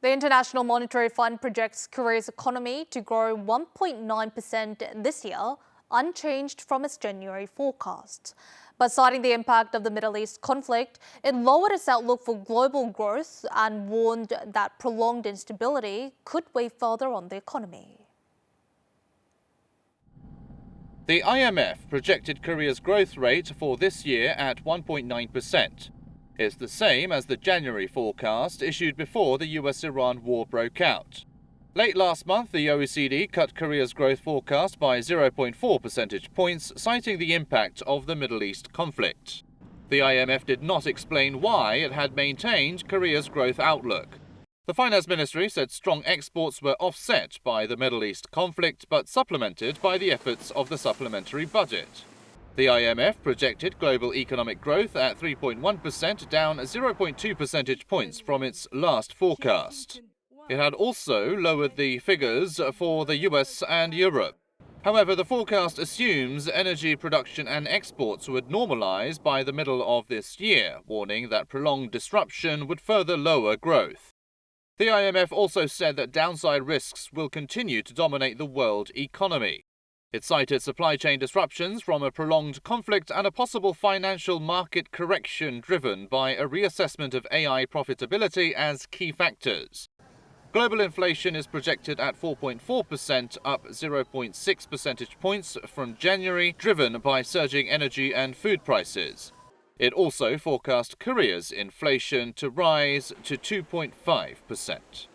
The International Monetary Fund projects Korea's economy to grow 1.9% this year, unchanged from its January forecast. But citing the impact of the Middle East conflict, it lowered its outlook for global growth and warned that prolonged instability could weigh further on the economy. The IMF projected Korea's growth rate for this year at 1.9%. It's the same as the January forecast issued before the US-Iran war broke out. Late last month, the OECD cut Korea's growth forecast by 0.4 percentage points, citing the impact of the Middle East conflict. The IMF did not explain why it had maintained Korea's growth outlook. The Finance Ministry said strong exports were offset by the Middle East conflict, but supplemented by the efforts of the supplementary budget. The IMF projected global economic growth at 3.1%, down 0.2 percentage points from its last forecast. It had also lowered the figures for the US and Europe. However, the forecast assumes energy production and exports would normalize by the middle of this year, warning that prolonged disruption would further lower growth. The IMF also said that downside risks will continue to dominate the world economy. It cited supply chain disruptions from a prolonged conflict and a possible financial market correction driven by a reassessment of AI profitability as key factors. Global inflation is projected at 4.4%, up 0.6 percentage points from January, driven by surging energy and food prices. It also forecast Korea's inflation to rise to 2.5%.